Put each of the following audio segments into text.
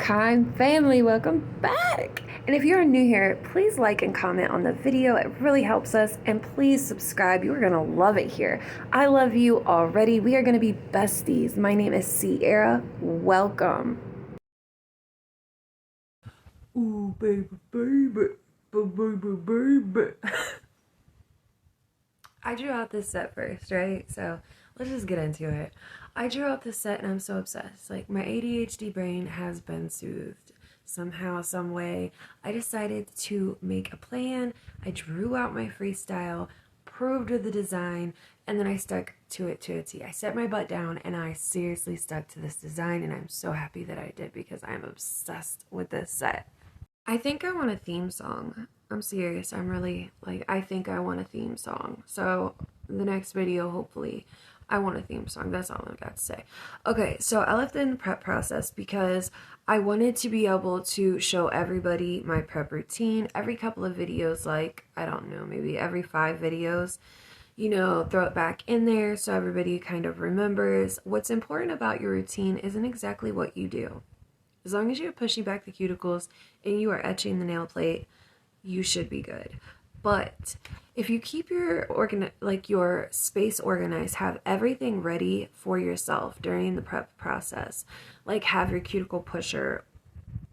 kind family, welcome back. And if you're new here, please like and comment on the video. It really helps us. And please subscribe. You're going to love it here. I love you already. We are going to be besties. My name is Sierra. Welcome. Ooh, baby, baby, baby, baby. I drew out this set first, right? So let's just get into it. I drew out this set and I'm so obsessed. Like, my ADHD brain has been soothed somehow, some way. I decided to make a plan. I drew out my freestyle, proved with the design, and then I stuck to it to a T. I set my butt down and I seriously stuck to this design, and I'm so happy that I did because I'm obsessed with this set. I think I want a theme song. I'm serious. I'm really, like, I think I want a theme song. So the next video, hopefully, I want a theme song. That's all I've got to say. Okay, so I left it in the prep process because I wanted to be able to show everybody my prep routine every couple of videos, like, I don't know, maybe every 5 videos. You know, throw it back in there so everybody kind of remembers. What's important about your routine isn't exactly what you do. As long as you're pushing back the cuticles and you are etching the nail plate, you should be good. But if you keep your your space organized, have everything ready for yourself during the prep process, like have your cuticle pusher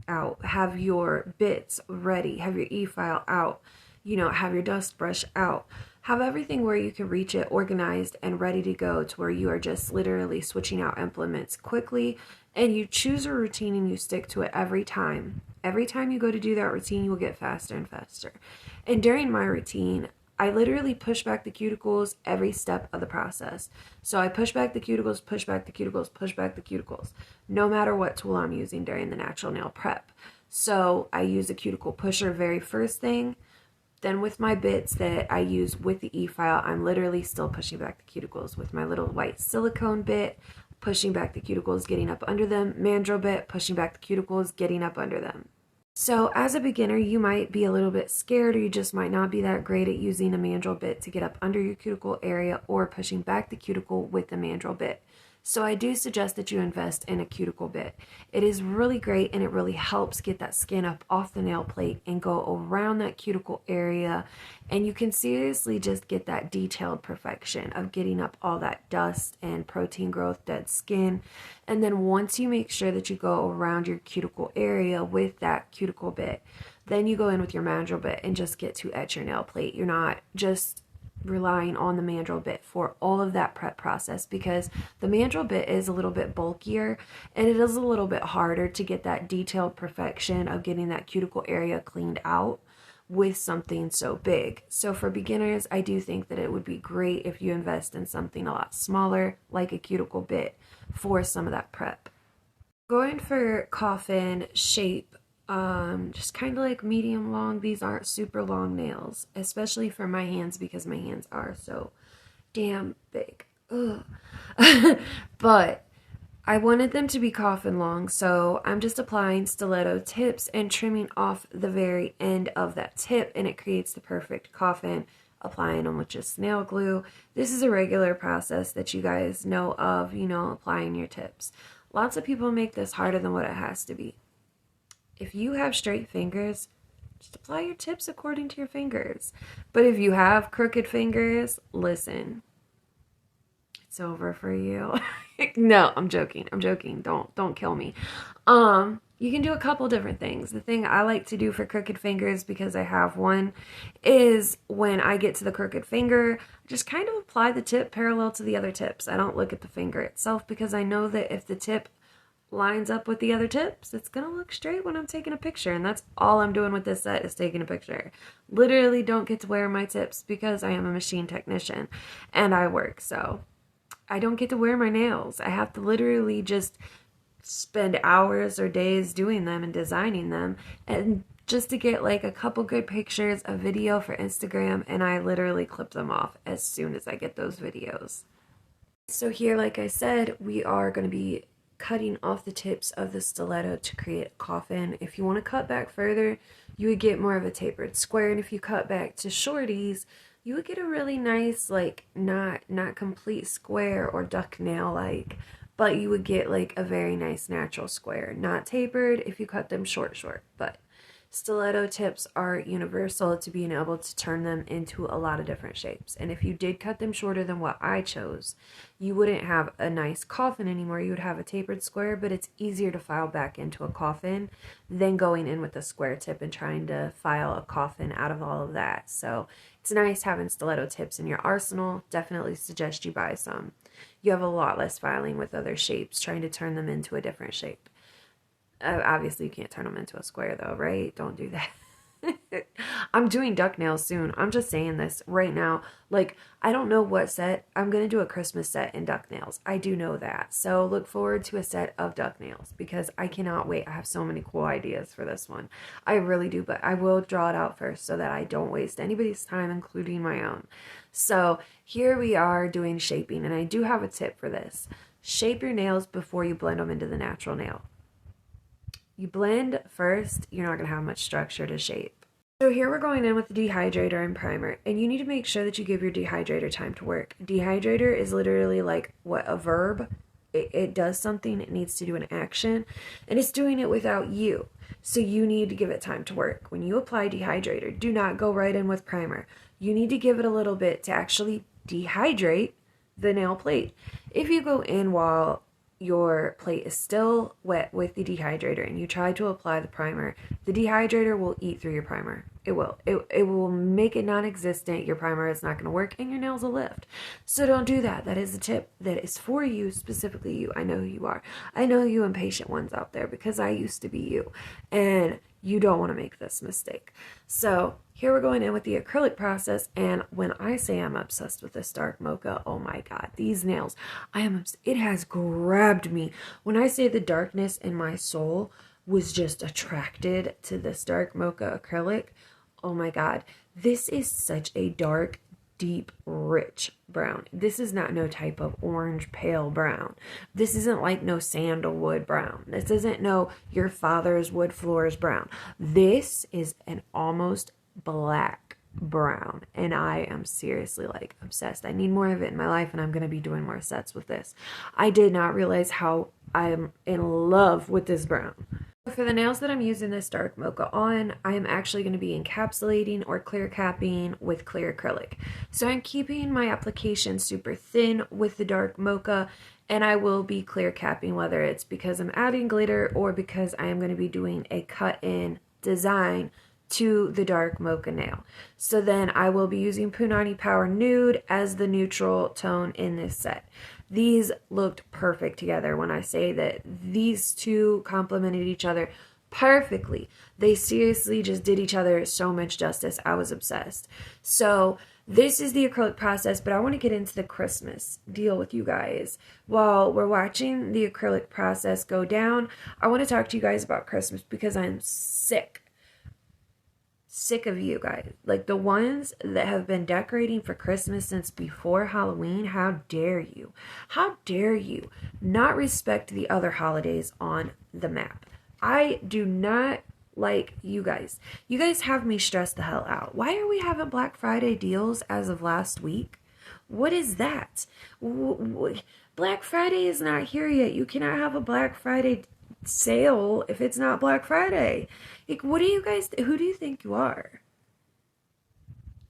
out, have your bits ready, have your e-file out, you know, have your dust brush out, have everything where you can reach it organized and ready to go, to where you are just literally switching out implements quickly, and you choose a routine and you stick to it every time. Every time you go to do that routine, you will get faster and faster. And during my routine, I literally push back the cuticles every step of the process. So I push back the cuticles, push back the cuticles, push back the cuticles, no matter what tool I'm using during the natural nail prep. So I use a cuticle pusher very first thing. Then with my bits that I use with the e-file, I'm literally still pushing back the cuticles with my little white silicone bit, pushing back the cuticles, getting up under them, mandrel bit, pushing back the cuticles, getting up under them. So as a beginner, you might be a little bit scared, or you just might not be that great at using a mandrel bit to get up under your cuticle area or pushing back the cuticle with the mandrel bit. So I do suggest that you invest in a cuticle bit. It is really great, and it really helps get that skin up off the nail plate and go around that cuticle area, and you can seriously just get that detailed perfection of getting up all that dust and protein growth, dead skin. And then once you make sure that you go around your cuticle area with that cuticle bit, then you go in with your mandrel bit and just get to etch your nail plate. You're not just relying on the mandrel bit for all of that prep process, because the mandrel bit is a little bit bulkier and it is a little bit harder to get that detailed perfection of getting that cuticle area cleaned out with something so big. So for beginners, I do think that it would be great if you invest in something a lot smaller, like a cuticle bit, for some of that prep. Going for coffin shape, just kind of like medium long. These aren't super long nails, especially for my hands, because my hands are so damn big. Ugh. But I wanted them to be coffin long, so I'm just applying stiletto tips and trimming off the very end of that tip, and it creates the perfect coffin. Applying them with just nail glue. This is a regular process that you guys know of, you know, applying your tips. Lots of people make this harder than what it has to be. If you have straight fingers, just apply your tips according to your fingers. But if you have crooked fingers, listen, it's over for you. No, I'm joking. I'm joking. Don't kill me. You can do a couple different things. The thing I like to do for crooked fingers, because I have one, is when I get to the crooked finger, just kind of apply the tip parallel to the other tips. I don't look at the finger itself, because I know that if the tip lines up with the other tips, it's gonna look straight when I'm taking a picture, and that's all I'm doing with this set, is taking a picture. Literally don't get to wear my tips because I am a machine technician and I work, so I don't get to wear my nails. I have to literally just spend hours or days doing them and designing them, and just to get like a couple good pictures, a video for Instagram, and I literally clip them off as soon as I get those videos. So here, like I said, we are going to be cutting off the tips of the stiletto to create a coffin. If you want to cut back further, you would get more of a tapered square, and if you cut back to shorties, you would get a really nice, like, not complete square or duck nail like, but you would get like a very nice natural square. Not tapered if you cut them short, but stiletto tips are universal to being able to turn them into a lot of different shapes. And if you did cut them shorter than what I chose, you wouldn't have a nice coffin anymore. You would have a tapered square, but it's easier to file back into a coffin than going in with a square tip and trying to file a coffin out of all of that. So it's nice having stiletto tips in your arsenal. Definitely suggest you buy some. You have a lot less filing with other shapes, trying to turn them into a different shape. Obviously, you can't turn them into a square, though, right? Don't do that. I'm doing duck nails soon. I'm just saying this right now. Like, I don't know what set. I'm going to do a Christmas set in duck nails. I do know that. So look forward to a set of duck nails because I cannot wait. I have so many cool ideas for this one. I really do, but I will draw it out first so that I don't waste anybody's time, including my own. So here we are doing shaping, and I do have a tip for this. Shape your nails before you blend them into the natural nail. You blend first, you're not going to have much structure to shape. So here we're going in with the dehydrator and primer, and you need to make sure that you give your dehydrator time to work. Dehydrator is literally like what, a verb? It does something, it needs to do an action, and it's doing it without you. So you need to give it time to work. When you apply dehydrator, do not go right in with primer. You need to give it a little bit to actually dehydrate the nail plate. If you go in while your plate is still wet with the dehydrator and you try to apply the primer, the dehydrator will eat through your primer. It will. It will make it non-existent. Your primer is not going to work and your nails will lift. So don't do that. That is a tip that is for you, specifically you. I know who you are. I know you impatient ones out there because I used to be you. And you don't want to make this mistake. So here we're going in with the acrylic process, and when I say I'm obsessed with this dark mocha, oh my god, these nails, it has grabbed me. When I say the darkness in my soul was just attracted to this dark mocha acrylic, oh my god, this is such a dark, deep, rich brown. This is not no type of orange pale brown. This isn't like no sandalwood brown. This isn't no your father's wood floors brown. This is an almost black brown, and I am seriously like obsessed. I need more of it in my life, and I'm going to be doing more sets with this. I did not realize how I'm in love with this brown. For the nails that I'm using this dark mocha on, I am actually going to be encapsulating or clear capping with clear acrylic. So I'm keeping my application super thin with the dark mocha, and I will be clear capping, whether it's because I'm adding glitter or because I am going to be doing a cut-in design to the dark mocha nail. So then I will be using Punani Power Nude as the neutral tone in this set. These looked perfect together. When I say that these two complemented each other perfectly, they seriously just did each other so much justice. I was obsessed. So this is the acrylic process, but I want to get into the Christmas deal with you guys. While we're watching the acrylic process go down, I want to talk to you guys about Christmas because I'm sick of you guys. Like the ones that have been decorating for Christmas since before Halloween. How dare you? How dare you not respect the other holidays on the map? I do not like you guys. You guys have me stressed the hell out. Why are we having Black Friday deals as of last week? What is that? Black Friday is not here yet. You cannot have a Black Friday sale if it's not Black Friday. Like, what do you guys, who do you think you are?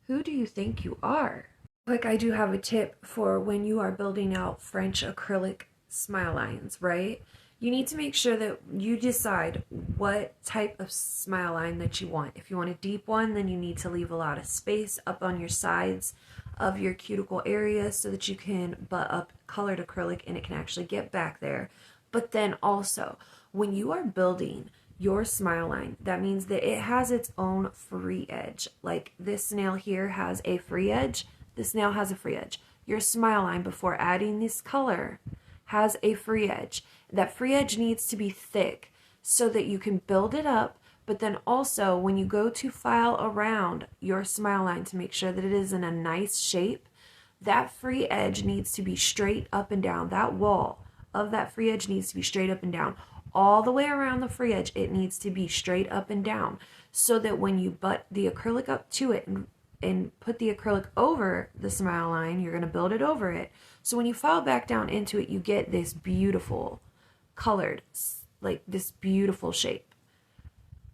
Who do you think you are? Like, I do have a tip for when you are building out French acrylic smile lines, right? You need to make sure that you decide what type of smile line that you want. If you want a deep one, then you need to leave a lot of space up on your sides of your cuticle area so that you can butt up colored acrylic and it can actually get back there. But then also, when you are building your smile line, that means that it has its own free edge. Like this nail here has a free edge. This nail has a free edge. Your smile line, before adding this color, has a free edge. That free edge needs to be thick so that you can build it up. But then also, when you go to file around your smile line to make sure that it is in a nice shape, that free edge needs to be straight up and down. That wall of that free edge needs to be straight up and down. All the way around the free edge, it needs to be straight up and down so that when you butt the acrylic up to it and put the acrylic over the smile line, you're going to build it over it. So when you file back down into it, you get this beautiful colored, like this beautiful shape.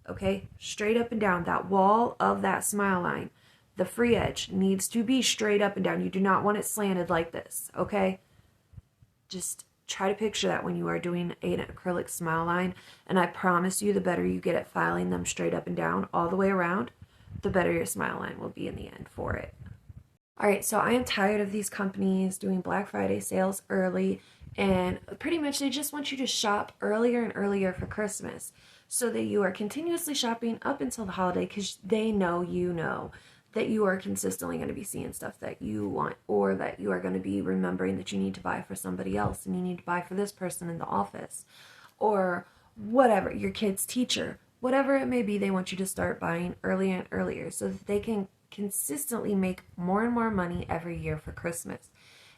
Okay, straight up and down. That wall of that smile line, the free edge needs to be straight up and down. You do not want it slanted like this, okay? Just try to picture that when you are doing an acrylic smile line, and I promise you, the better you get at filing them straight up and down all the way around, the better your smile line will be in the end for it. All right, so I am tired of these companies doing Black Friday sales early, and pretty much they just want you to shop earlier and earlier for Christmas so that you are continuously shopping up until the holiday, because they know you know that you are consistently going to be seeing stuff that you want, or that you are going to be remembering that you need to buy for somebody else, and you need to buy for this person in the office, or whatever, your kid's teacher, whatever it may be. They want you to start buying earlier and earlier so that they can consistently make more and more money every year for Christmas.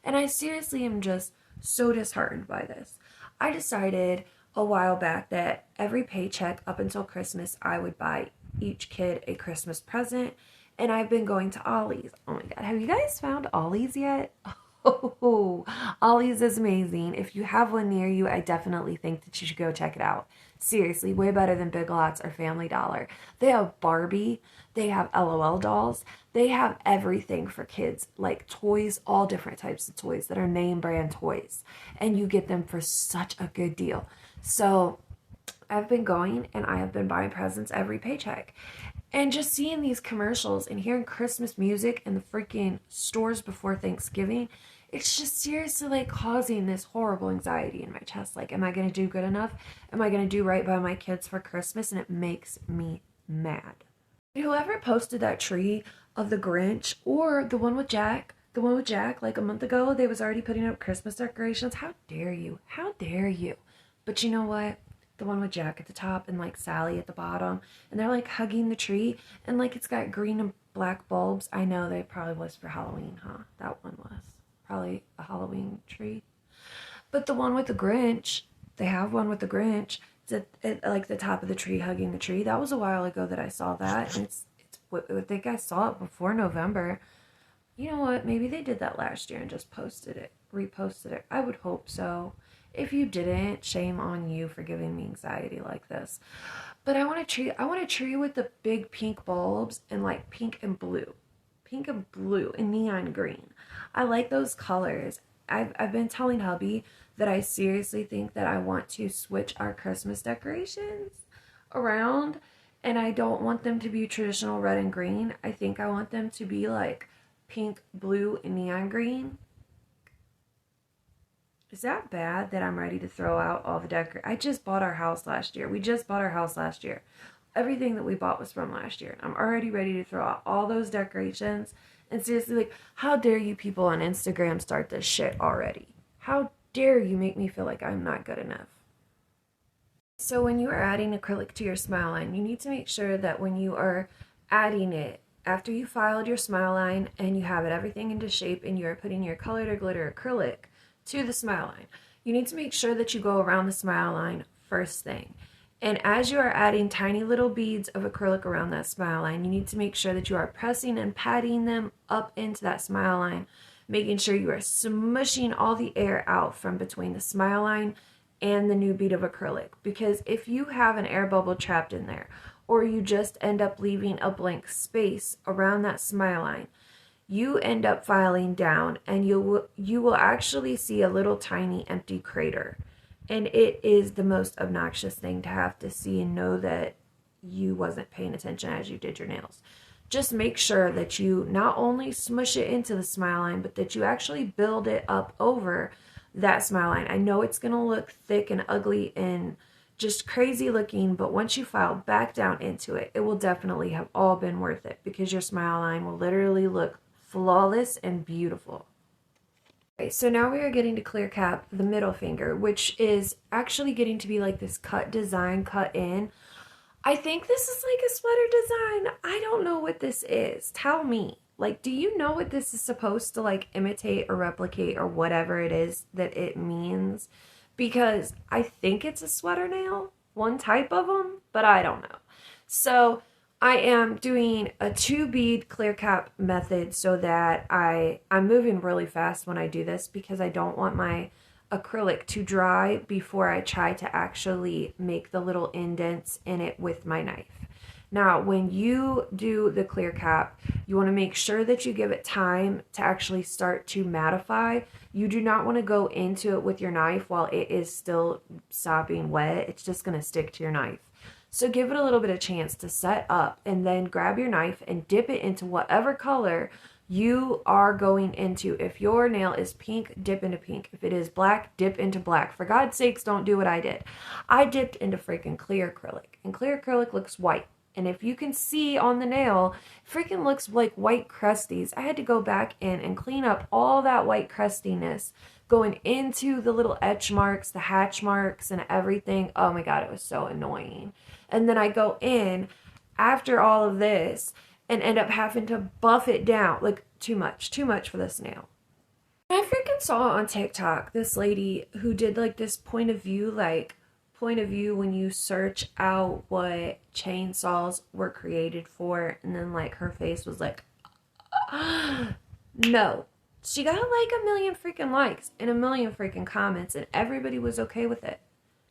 And I seriously am just so disheartened by this. I decided a while back that every paycheck up until Christmas, I would buy each kid a Christmas present. And I've been going to Ollie's. Oh my God. Have you guys found Ollie's yet? Oh, Ollie's is amazing. If you have one near you, I definitely think that you should go check it out. Seriously, way better than Big Lots or Family Dollar. They have Barbie. They have LOL dolls. They have everything for kids, like toys, all different types of toys that are name brand toys. And you get them for such a good deal. So I've been going and I have been buying presents every paycheck. And just seeing these commercials and hearing Christmas music in the freaking stores before Thanksgiving, it's just seriously like causing this horrible anxiety in my chest. Like, am I going to do good enough? Am I going to do right by my kids for Christmas? And it makes me mad. Whoever posted that tree of the Grinch, or the one with Jack, like a month ago, they was already putting up Christmas decorations. How dare you? How dare you? But you know what? The one with Jack at the top and like Sally at the bottom, and they're like hugging the tree, and like it's got green and black bulbs. I know they probably was for Halloween, huh? That one was probably a Halloween tree. But the one with the Grinch, they have one with the Grinch. It's at like the top of the tree hugging the tree. That was a while ago that I saw that, and I think I saw it before November. You know what? Maybe they did that last year and just reposted it. I would hope so. If you didn't, shame on you for giving me anxiety like this. But I want a tree with the big pink bulbs and like pink and blue and neon green. I like those colors. I've been telling hubby that I seriously think that I want to switch our Christmas decorations around, and I don't want them to be traditional red and green. I think I want them to be like pink, blue, and neon green. Is that bad that I'm ready to throw out all the I just bought our house last year. We just bought our house last year. Everything that we bought was from last year. I'm already ready to throw out all those decorations. And seriously, like, how dare you people on Instagram start this shit already? How dare you make me feel like I'm not good enough? So when you are adding acrylic to your smile line, you need to make sure that when you are adding it, after you filed your smile line and you have it everything into shape and you are putting your colored or glitter acrylic to the smile line, you need to make sure that you go around the smile line first thing. And as you are adding tiny little beads of acrylic around that smile line, you need to make sure that you are pressing and patting them up into that smile line, making sure you are smushing all the air out from between the smile line and the new bead of acrylic. Because if you have an air bubble trapped in there, or you just end up leaving a blank space around that smile line, you end up filing down and you will actually see a little tiny empty crater. And it is the most obnoxious thing to have to see and know that you wasn't paying attention as you did your nails. Just make sure that you not only smush it into the smile line, but that you actually build it up over that smile line. I know it's going to look thick and ugly and just crazy looking, but once you file back down into it, it will definitely have all been worth it, because your smile line will literally look flawless and beautiful. Okay, so now we are getting to clear cap the middle finger, which is actually getting to be like this cut design cut in. I think this is like a sweater design. I don't know what this is. Tell me. Like, do you know what this is supposed to like imitate or replicate or whatever it is that it means? Because I think it's a sweater nail, one type of them, but I don't know. So I am doing a 2 bead clear cap method so that I'm moving really fast when I do this because I don't want my acrylic to dry before I try to actually make the little indents in it with my knife. Now, when you do the clear cap, you want to make sure that you give it time to actually start to mattify. You do not want to go into it with your knife while it is still sopping wet. It's just going to stick to your knife. So give it a little bit of chance to set up, and then grab your knife and dip it into whatever color you are going into. If your nail is pink, dip into pink. If it is black, dip into black. For God's sakes, don't do what I did. I dipped into freaking clear acrylic, and clear acrylic looks white. And if you can see on the nail, it freaking looks like white crusties. I had to go back in and clean up all that white crustiness going into the little etch marks, the hatch marks, and everything. Oh my God, it was so annoying. And then I go in after all of this and end up having to buff it down. Like, too much for this nail. I freaking saw on TikTok this lady who did like this point of view when you search out what chainsaws were created for, and then like her face was like, no. She got like 1,000,000 freaking likes and 1,000,000 freaking comments, and everybody was okay with it.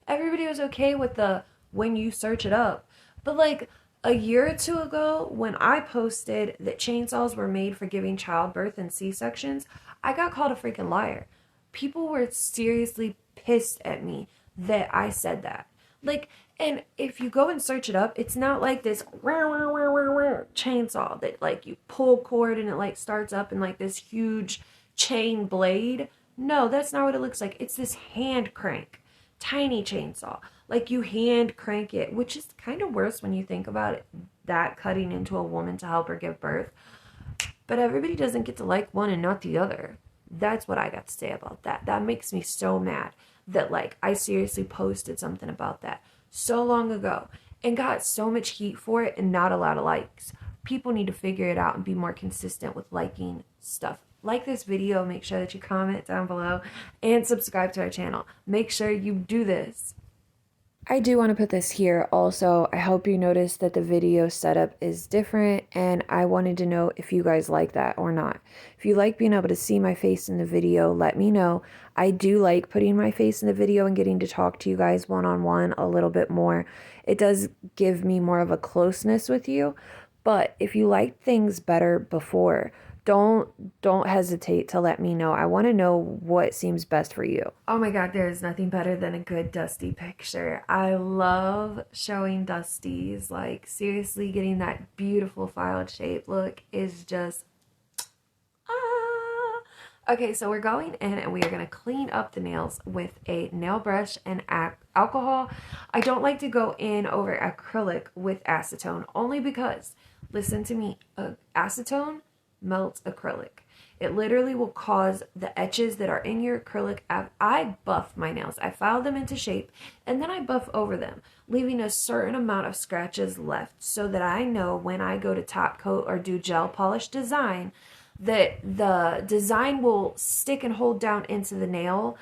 Everybody was okay with the when you search it up. But like a year or two ago, when I posted that chainsaws were made for giving childbirth and C-sections, I got called a freaking liar. People were seriously pissed at me that I said that. Like, and if you go and search it up, it's not like this chainsaw that like you pull cord and it like starts up in like this huge chain blade. No, that's not what it looks like. It's this hand crank, tiny chainsaw. Like you hand crank it, which is kind of worse when you think about it, that cutting into a woman to help her give birth. But everybody doesn't get to like one and not the other. That's what I got to say about that. That makes me so mad that like I seriously posted something about that so long ago and got so much heat for it and not a lot of likes. People need to figure it out and be more consistent with liking stuff. Like this video, make sure that you comment down below and subscribe to our channel. Make sure you do this. I do want to put this here also. I hope you noticed that the video setup is different, and I wanted to know if you guys like that or not. If you like being able to see my face in the video, let me know. I do like putting my face in the video and getting to talk to you guys one-on-one a little bit more. It does give me more of a closeness with you, but if you liked things better before, don't hesitate to let me know. I want to know what seems best for you. Oh my God, there is nothing better than a good dusty picture. I love showing dusties. Like seriously, getting that beautiful filed shape look is just Okay, so we're going in and we are going to clean up the nails with a nail brush and alcohol. I don't like to go in over acrylic with acetone only because, listen to me, acetone melts acrylic. It literally will cause the etches that are in your acrylic. I buff my nails. I file them into shape and then I buff over them, leaving a certain amount of scratches left so that I know when I go to top coat or do gel polish design that the design will stick and hold down into the nail.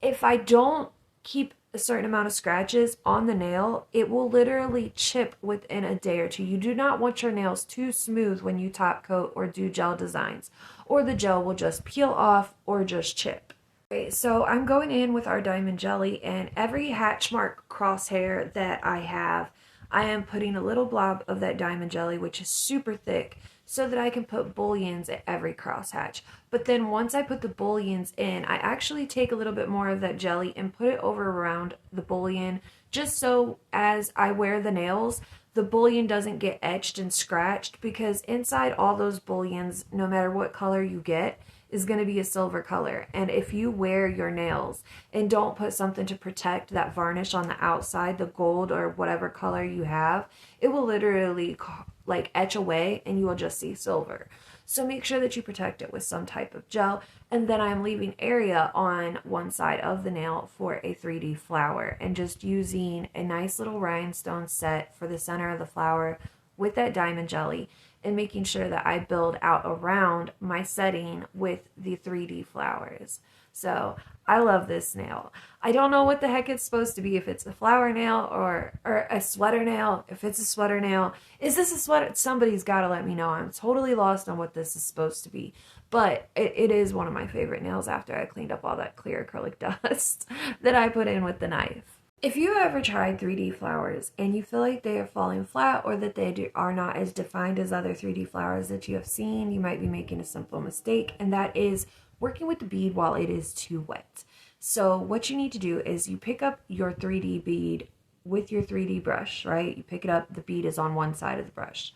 If I don't keep a certain amount of scratches on the nail, it will literally chip within a day or two. You do not want your nails too smooth when you top coat or do gel designs, or the gel will just peel off or just chip. Okay, so I'm going in with our diamond jelly, and every hatch mark crosshair that I have, I am putting a little blob of that diamond jelly, which is super thick, so that I can put bullions at every crosshatch. But then once I put the bullions in, I actually take a little bit more of that jelly and put it over around the bullion, just so as I wear the nails, the bullion doesn't get etched and scratched, because inside all those bullions, no matter what color you get, is going to be a silver color. And if you wear your nails and don't put something to protect that varnish on the outside, the gold or whatever color you have, it will literally like etch away and you will just see silver. So make sure that you protect it with some type of gel. And then I'm leaving area on one side of the nail for a 3D flower, and just using a nice little rhinestone set for the center of the flower with that diamond jelly, and making sure that I build out around my setting with the 3D flowers. So I love this nail. I don't know what the heck it's supposed to be, if it's a flower nail or a sweater nail. If it's a sweater nail, is this a sweater? Somebody's got to let me know. I'm totally lost on what this is supposed to be. But it is one of my favorite nails after I cleaned up all that clear acrylic dust that I put in with the knife. If you ever tried 3D flowers and you feel like they are falling flat or that they are not as defined as other 3D flowers that you have seen, you might be making a simple mistake, and that is working with the bead while it is too wet. So what you need to do is you pick up your 3D bead with your 3D brush, right? You pick it up, the bead is on one side of the brush.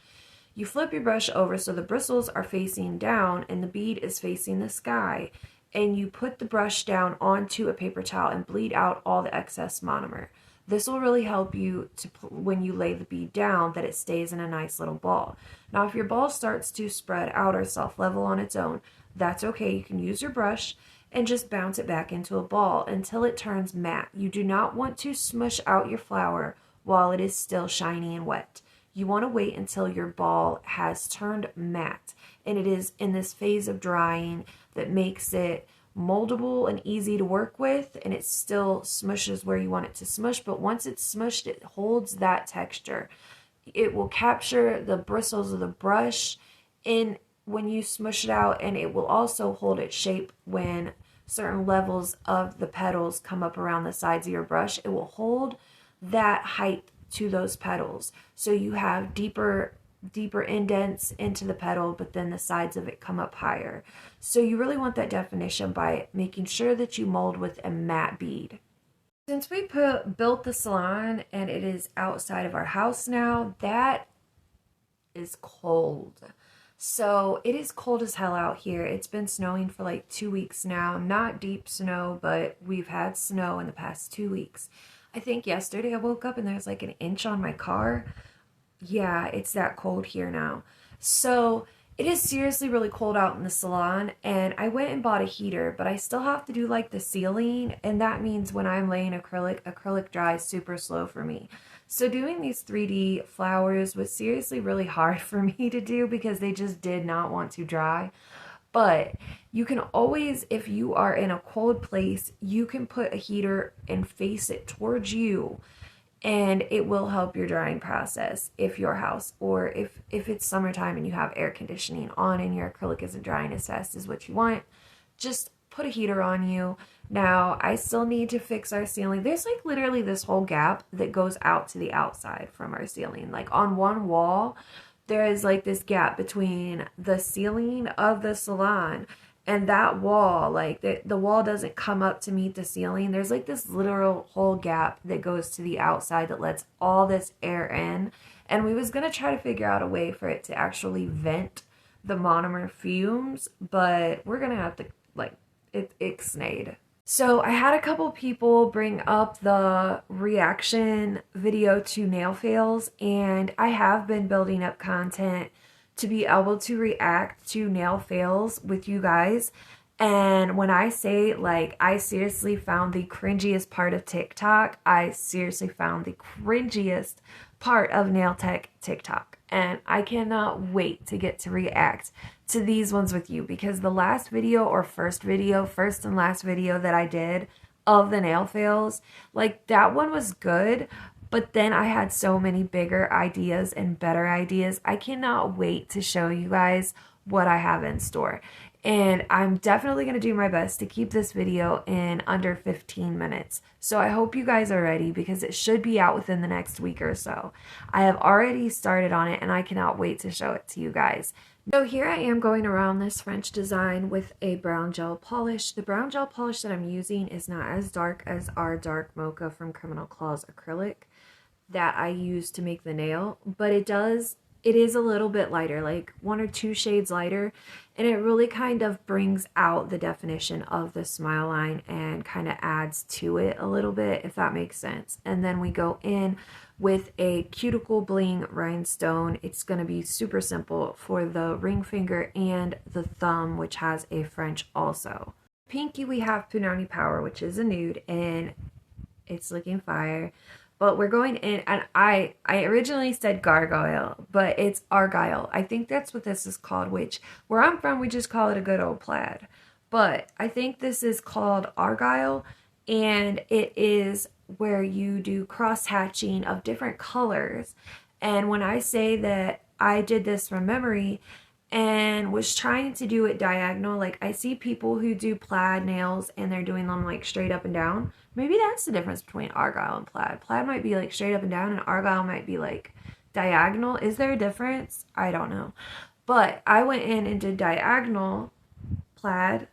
You flip your brush over so the bristles are facing down and the bead is facing the sky. And you put the brush down onto a paper towel and bleed out all the excess monomer. This will really help you to when you lay the bead down that it stays in a nice little ball. Now if your ball starts to spread out or self-level on its own, that's okay. You can use your brush and just bounce it back into a ball until it turns matte. You do not want to smush out your flower while it is still shiny and wet. You want to wait until your ball has turned matte and it is in this phase of drying that makes it moldable and easy to work with, and it still smushes where you want it to smush, but once it's smushed, it holds that texture. It will capture the bristles of the brush in when you smush it out, and it will also hold its shape when certain levels of the petals come up around the sides of your brush. It will hold that height to those petals, so you have deeper indents into the petal, but then the sides of it come up higher. So you really want that definition by making sure that you mold with a matte bead. Since we built the salon and it is outside of our house now, that is cold. So it is cold as hell out here. It's been snowing for like 2 weeks now. Not deep snow, but we've had snow in the past 2 weeks. I think yesterday I woke up and there's like an inch on my car. Yeah, it's that cold here now. So it is seriously really cold out in the salon, and I went and bought a heater, but I still have to do like the ceiling, and that means when I'm laying acrylic dries super slow for me. So doing these 3D flowers was seriously really hard for me to do because they just did not want to dry. But you can always, if you are in a cold place, you can put a heater and face it towards you, and it will help your drying process if your house, or if it's summertime and you have air conditioning on and your acrylic isn't drying as fast as what you want, just put a heater on you. Now, I still need to fix our ceiling. There's like literally this whole gap that goes out to the outside from our ceiling. Like on one wall, there is like this gap between the ceiling of the salon and that wall. Like the wall doesn't come up to meet the ceiling. There's like this literal whole gap that goes to the outside that lets all this air in. And we was going to try to figure out a way for it to actually vent the monomer fumes, but we're going to have to, like, it ixnayed. So I had a couple people bring up the reaction video to nail fails, and I have been building up content to be able to react to nail fails with you guys. And when I say, like, I seriously found the cringiest part of TikTok, I seriously found the cringiest part of nail tech TikTok. And I cannot wait to get to react to these ones with you, because the last video, or first and last video that I did of the nail fails, like, that one was good, but then I had so many bigger ideas and better ideas. I cannot wait to show you guys what I have in store. And I'm definitely going to do my best to keep this video in under 15 minutes. So I hope you guys are ready, because it should be out within the next week or so. I have already started on it and I cannot wait to show it to you guys. So here I am going around this French design with a brown gel polish. The brown gel polish that I'm using is not as dark as our dark mocha from Criminal Claws acrylic that I use to make the nail, but it is a little bit lighter, like 1 or 2 shades lighter, and it really kind of brings out the definition of the smile line and kind of adds to it a little bit, if that makes sense. And then we go in with a cuticle bling rhinestone. It's going to be super simple for the ring finger and the thumb, which has a French also. Pinky, we have Punani Power, which is a nude, and it's looking fire. But we're going in, and I originally said gargoyle, but it's argyle. I think that's what this is called, which where I'm from, we just call it a good old plaid. but I think this is called Argyle, and it is where you do cross hatching of different colors. And when I say that I did this from memory and was trying to do it diagonal, like I see people who do plaid nails and they're doing them like straight up and down. Maybe that's the difference between Argyle and plaid. Plaid might be like straight up and down, and Argyle might be like diagonal. Is there a difference? I don't know. But I went in and did diagonal plaid,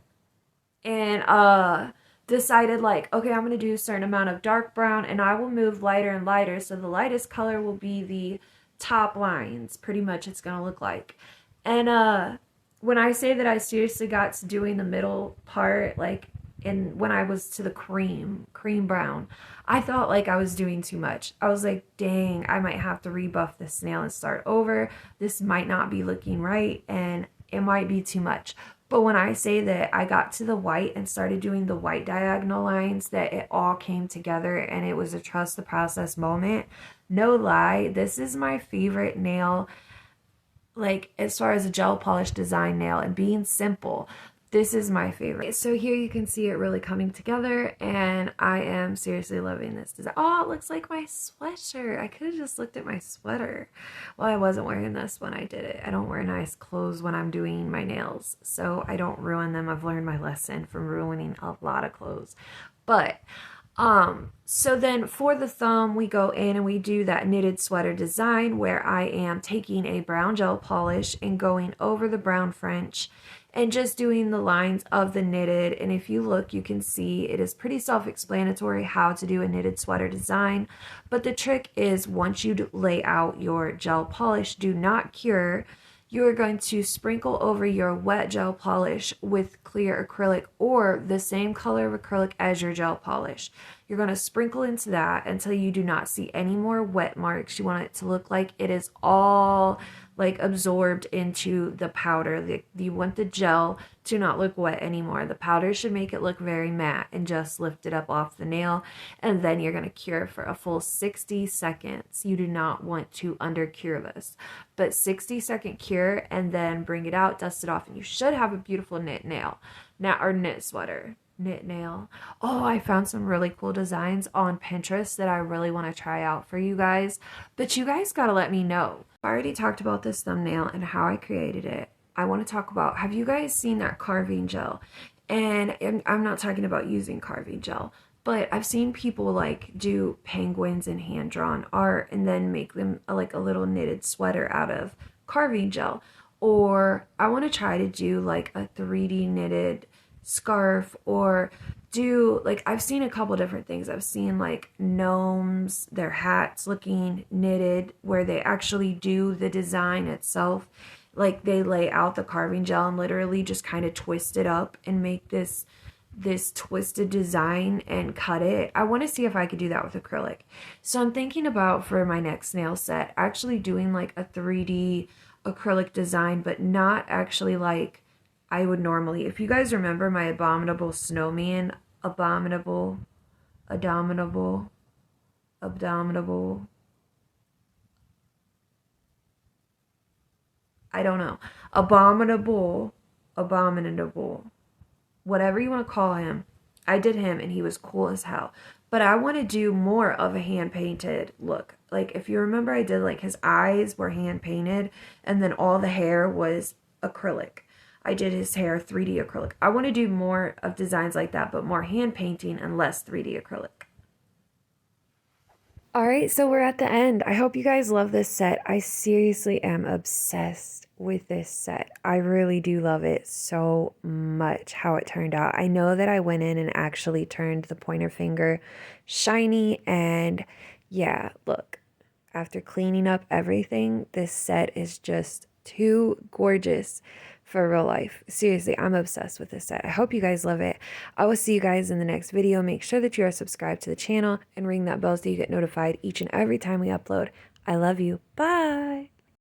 and decided like, okay, I'm going to do a certain amount of dark brown, and I will move lighter and lighter, so the lightest color will be the top lines. Pretty much it's going to look like. And when I say that I seriously got to doing the middle part, like when I was to the cream brown, I thought like I was doing too much. I was like, dang, I might have to rebuff this nail and start over. This might not be looking right, and it might be too much. But when I say that I got to the white and started doing the white diagonal lines, that it all came together and it was a trust the process moment. No lie, this is my favorite nail, like as far as a gel polish design nail and being simple. This is my favorite. So here you can see it really coming together, and I am seriously loving this design. Oh, it looks like my sweatshirt. I could have just looked at my sweater. Well, I wasn't wearing this when I did it. I don't wear nice clothes when I'm doing my nails, so I don't ruin them. I've learned my lesson from ruining a lot of clothes. But so then for the thumb, we go in and we do that knitted sweater design where I am taking a brown gel polish and going over the brown French and just doing the lines of the knitted. And if you look, you can see it is pretty self-explanatory how to do a knitted sweater design. But the trick is, once you lay out your gel polish, do not cure. You are going to sprinkle over your wet gel polish with clear acrylic or the same color of acrylic as your gel polish. You're going to sprinkle into that until you do not see any more wet marks. You want it to look like it is all like absorbed into the powder. You want the gel to not look wet anymore. The powder should make it look very matte and just lift it up off the nail. And then you're going to cure for a full 60 seconds. You do not want to under cure this, but 60-second cure, and then bring it out, dust it off, and you should have a beautiful knit nail. Now, or knit sweater. Knit nail. Oh, I found some really cool designs on Pinterest that I really want to try out for you guys, but you guys got to let me know. I already talked about this thumbnail and how I created it. I want to talk about, have you guys seen that carving gel? And I'm not talking about using carving gel, but I've seen people like do penguins and hand-drawn art and then make them like a little knitted sweater out of carving gel. Or I want to try to do like a 3D knitted scarf, or do like, I've seen a couple different things. I've seen like gnomes, their hats looking knitted, where they actually do the design itself. Like they lay out the carving gel and literally just kind of twist it up and make this twisted design and cut it. I want to see if I could do that with acrylic. So I'm thinking about, for my next nail set, actually doing like a 3D acrylic design, but not actually like I would normally. If you guys remember my abominable snowman, abominable, I don't know, abominable, whatever you want to call him. I did him and he was cool as hell. But I want to do more of a hand painted look. Like if you remember, I did like his eyes were hand painted and then all the hair was acrylic. I did his hair 3D acrylic. I want to do more of designs like that, but more hand painting and less 3D acrylic. All right, so we're at the end. I hope you guys love this set. I seriously am obsessed with this set. I really do love it so much, how it turned out. I know that I went in and actually turned the pointer finger shiny, and yeah, look, after cleaning up everything, this set is just too gorgeous for real life. Seriously, I'm obsessed with this set. I hope you guys love it. I will see you guys in the next video. Make sure that you are subscribed to the channel and ring that bell so you get notified each and every time we upload. I love you. Bye.